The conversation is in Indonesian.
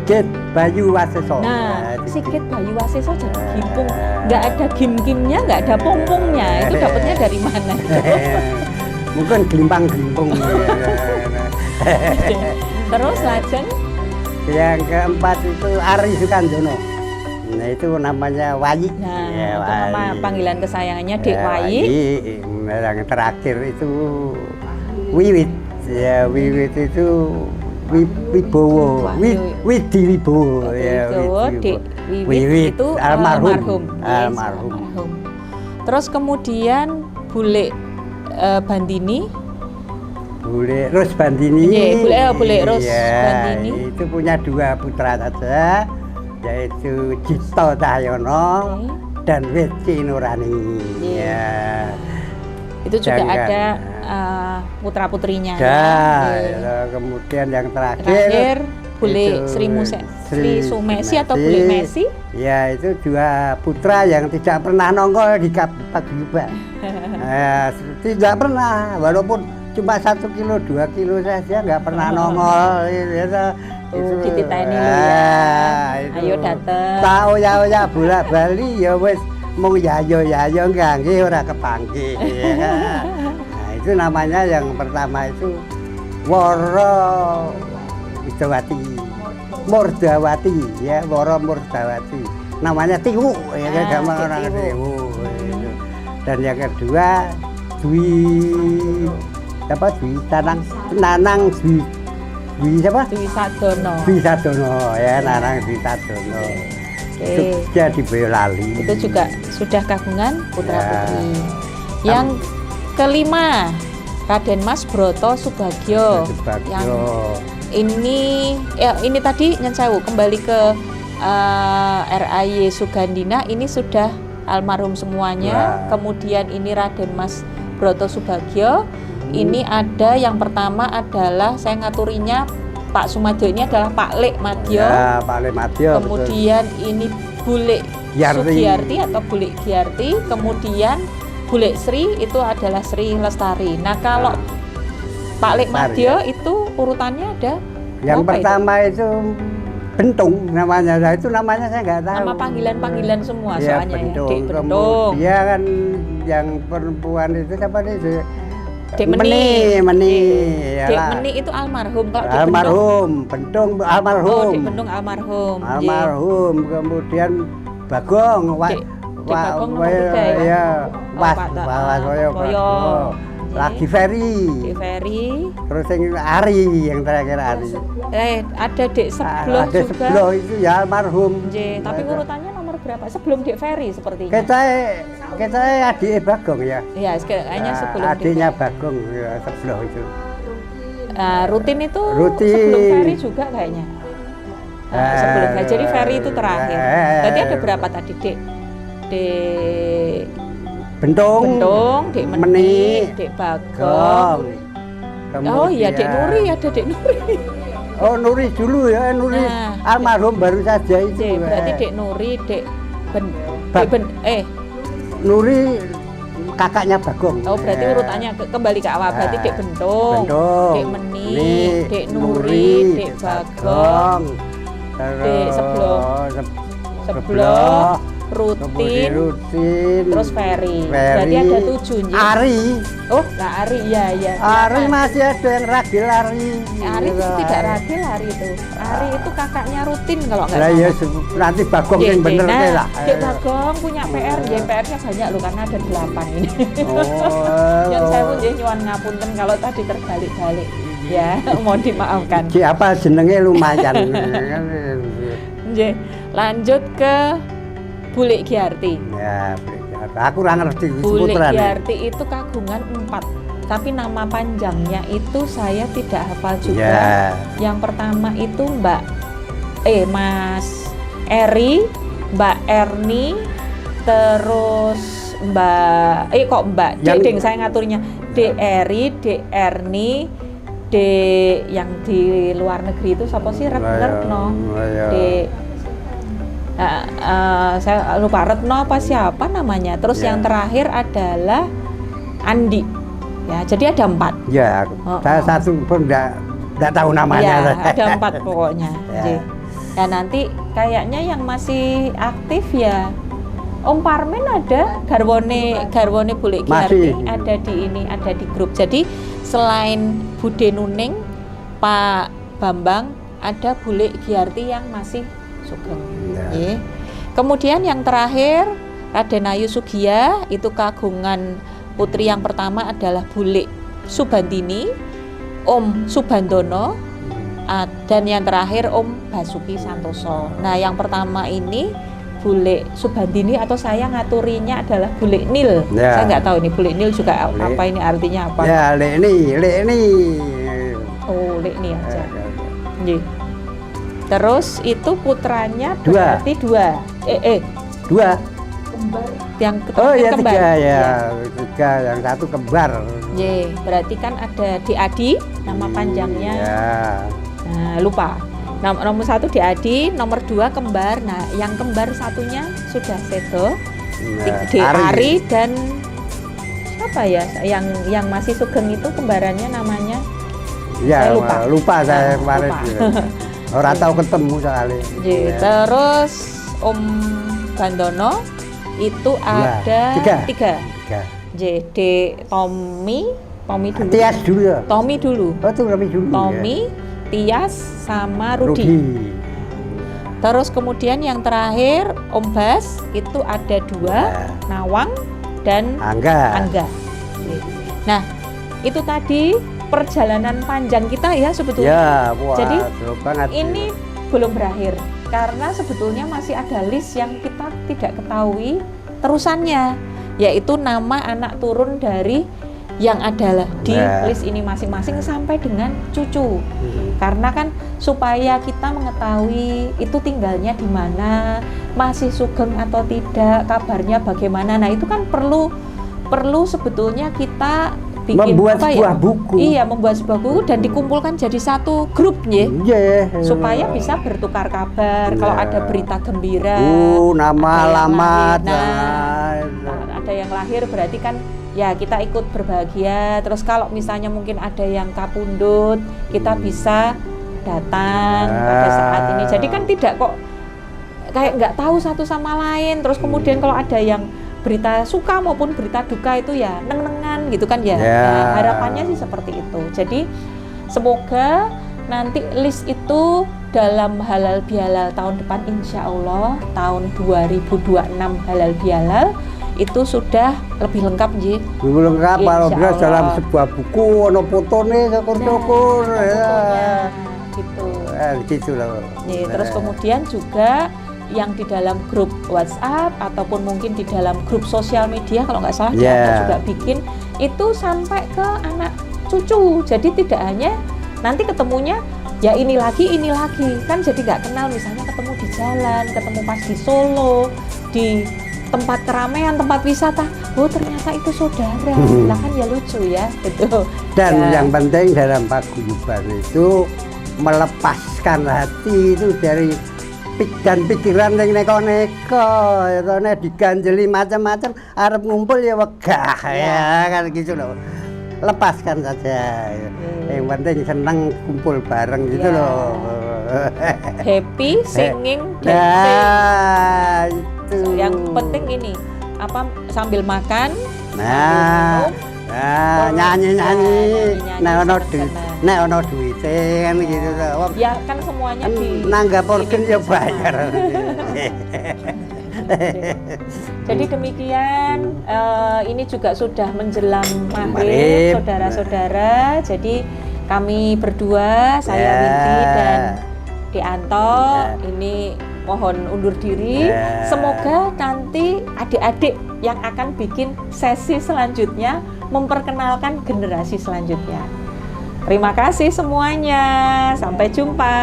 Sigit Bayu Waseso. Nah, Sigit Bayu Waseso jadi gimpung. Nggak ada gim-gimnya, nggak ada pung-pungnya. Itu dapatnya dari mana? Mungkin gelimpang-gelimpung. Terus lajeng Yang keempat itu Ari Sukandono. Nah itu namanya Wayi. nah, Ya, itu nama Wayi. panggilan kesayangannya Dek Ya, Wayi. Nah, yang terakhir itu Wiwit. Ya Wiwit itu Wibowo. Widi Wibowo. Ya, Wibowo, Widi Dek Wibowo. Wiwit itu almarhum. Yes, Almarhum. Terus kemudian Bule Bandini. Bule Ros Bandini. Iya, Bule Ros Bandini. Itu punya 2 putra saja, yaitu Jito Cahyono dan Weci Nurani. Ya. Itu juga Dan ada putra-putrinya. Ya. Kemudian yang terakhir Bule itu Sri Sumesi atau Bule Mesi. Ya, itu 2 putra yang tidak pernah nongol di Paguyuban. Tidak pernah, walaupun cuma 1 kilo 2 kilo saja nggak pernah nongol. Itu dititeni lu ya. Ayo dateng. Tahu ya bola Bali ya wis mung yayo nggangge ora kepanggih. Nah, itu namanya yang pertama itu Woro Widawati. Murdawati ya, Woro Murdawati. Namanya Tiwu ya kan gampang orang Tiwu. Dan yang kedua Dwi Nanang Dwi siapa? Dwi Sadono. Dwi Sadono ya, Nanang Dwi Sadono. Itu jadi Boyolali. Itu juga sudah kagungan putra-putri. Ya. Yang kelima, Raden Mas Broto Subagio. Yang ini tadi nyen sewu kembali ke RAY Sugandina, ini sudah almarhum semuanya. Kemudian ini Raden Mas Broto Subagio. Ini ada yang pertama adalah saya ngaturinya Pak Sumadyo, ini adalah Pak Lek Madyo. Ya, Pak Lek Madyo. Kemudian betul. Ini Bule Sugiyarti atau Bule Giyarti. Kemudian Bule Sri itu adalah Sri Lestari. Nah kalau Pak Lek Madyo itu urutannya ada yang pertama itu Bentung namanya. Nah, itu namanya saya nggak tahu. Nama panggilan Ya, semua soalnya Bentung. ya. Dek Bentung. Dia kan yang perempuan itu siapa itu? Dek Meni. Dek Yalah. Meni itu almarhum. Kalau Almarhum. Bentung almarhum. Oh, Dek Bentung almarhum. Almarhum. Kemudian Bagong. Dek Bagong nomor 3 ya. Lagi Ferry. Dek Ferry. Terus yang Ari, yang terakhir Ari. Ada Dek Sebloh ada juga. Sebloh itu ya almarhum. Tapi urutannya nomor berapa? Sebelum Dek Ferry sepertinya. Kita adik Bagong ya. Iya, kayaknya sebelum adiknya Bagong ya, Sebloh itu. Rutin itu Rutin. Sebelum Ferry juga kayaknya. Sebelum Ferry. Jadi Ferry itu terakhir. Berarti ada berapa tadi, Dek? Dek Bentung, Dek Meni, Dek Bagong. Oh iya, Dek Nuri, ada Dek Nuri. Oh, Nuri dulu ya, Nuri almarhum baru saja itu. Berarti Dek Nuri, Nuri kakaknya Bagong. Oh, berarti urutannya kembali ke awal. Berarti Dek Bentung, Dek Meni, Dek Nuri, Dek Bagong, Dek Sebloh, Rutin, terus Ferry. Berarti ada 7. Ari. Oh, nah Ari, iya. Ari masih ada yang ragil Ari. Ari itu tidak ragil Ari itu. Ari itu kakaknya Rutin kalau nggak salah. Ya, nanti Bagong yang bener lah. Dek Bagong punya PR, PR-nya banyak loh karena ada 8 ini. Yang saya pun nyuwun ngapunten kalau tadi terbalik-balik. Ya, mohon dimaafkan. Apa jenenge lumayan. Lanjut ke Bule Giyarti. Ya, aku kurang ngerti. Bule Giyarti itu kagungan 4, tapi nama panjangnya itu saya tidak hafal juga. Ya. Yang pertama itu Mas Eri, Mbak Erni, terus Mbak Deng saya ngaturnya Dek Eri, Dek Erni, Dek yang di luar negeri itu siapa sih? Retno. Dek saya lupa Retno apa siapa namanya. Terus yang terakhir adalah Andi. Ya, jadi ada 4. Ya, saya satu pun enggak tahu namanya. Ya, ada 4 pokoknya. Nah nanti kayaknya yang masih aktif ya Om Parmen ada, garwone Bule Giarti Masih. ada di ini, ada di grup. Jadi selain Bude Nuning, Pak Bambang, ada Bule Giarti yang masih sugeng. Ya. Nggih. Kemudian yang terakhir Raden Ayu Sugiya, itu kagungan putri yang pertama adalah Bule Subandini, Om Subandono, dan yang terakhir Om Basuki Santoso. Nah yang pertama ini Bule Subandini, atau saya ngaturinya adalah Bule Nil. Ya. Saya nggak tahu ini Bule Nil juga Bule. apa ini artinya apa. Ya, Lek ini. Oh, Lek Nil aja. Nggih. Terus itu putranya Dua. berarti dua. Dua. Kembar. Yang Oh ya kembar. tiga ya, tiga, yang satu kembar. Ye, berarti kan ada Di Adi, nama panjangnya. Ya. Nah, lupa. Nomor satu Di Adi, nomor dua kembar. Nah, yang kembar satunya sudah sedo, Nah, Di Ari, dan siapa ya? Yang masih sugeng itu kembarannya namanya? Ya, saya lupa. saya Nah, kemarin. lupa. Orang tahu ketemu sekali. Ye, Ya. terus Om Bandono itu ada Tiga. tiga. Tiga. JD Tommy dulu. Tias dulu ya. Tommy dulu. Oh, itu Tommy dulu. Tommy, Tias, sama Rudi. Terus kemudian yang terakhir Om Bas itu ada dua, Nawang dan Angga. Angga. Nah itu tadi perjalanan panjang kita ya sebetulnya. Ya, wah, Jadi, seru banget. Ini belum berakhir karena sebetulnya masih ada list yang kita tidak ketahui terusannya, yaitu nama anak turun dari yang adalah di Nah. list ini masing-masing sampai dengan cucu. Karena kan supaya kita mengetahui itu tinggalnya di mana, masih sugeng atau tidak, kabarnya bagaimana. Nah, itu kan perlu sebetulnya kita bikin Membuat apa sebuah ya? buku. Iya, membuat sebuah buku dan dikumpulkan jadi satu grup ya. Iya. Supaya bisa bertukar kabar kalau Iya. ada berita gembira. Nama, ada yang alamat. lahir. Ada yang lahir berarti kan ya kita ikut berbahagia. Terus kalau misalnya mungkin ada yang kapundut, kita bisa datang pada saat ini. Jadi kan tidak kok kayak nggak tahu satu sama lain. Terus kemudian kalau ada yang berita suka maupun berita duka itu ya neng-nengan gitu kan ya. Ya. Nah, harapannya sih seperti itu. Jadi semoga nanti list itu dalam halal bihalal tahun depan, insya Allah tahun 2026 halal bihalal itu sudah lebih lengkap Ji. Dulu lengkap kalau Insya bisa Allah. dalam sebuah buku ono fotone syukur-syukur Nah, ya. fotonya, gitu. Gitu loh. Ya, terus kemudian juga yang di dalam grup WhatsApp ataupun mungkin di dalam grup sosial media kalau nggak salah Yeah. kita juga bikin itu sampai ke anak cucu. Jadi tidak hanya nanti ketemunya ya ini lagi kan jadi nggak kenal, misalnya ketemu di jalan, ketemu pas di Solo, di tempat keramaian, tempat wisata, oh ternyata itu saudara, lah kan ya lucu ya gitu. Dan Ya. yang penting dalam paguyuban itu melepaskan hati itu dari dan pikiran yang neko-neko, itu diganjeli macam-macam, arep ngumpul ya wegah ya kan gitu loh. Lepaskan saja. Yang penting senang kumpul bareng gitu Ya. loh. Happy, singing, dancing. Nah, itu. Yang penting ini apa sambil makan, Nah, nyanyi-nyanyi. Nek ono duit, seneng-seneng. nek ono duite kan gitu loh. Wong Ya kan semuanya kan di nanggap organ ini ya bersama. bayar. Jadi demikian, ini juga sudah menjelang maghrib, Maghrib. saudara-saudara. Jadi kami berdua, saya Ya. Winti dan Dianto, Ya. ini mohon undur diri. Ya. Semoga nanti adik-adik yang akan bikin sesi selanjutnya memperkenalkan generasi selanjutnya. Terima kasih semuanya. Sampai jumpa.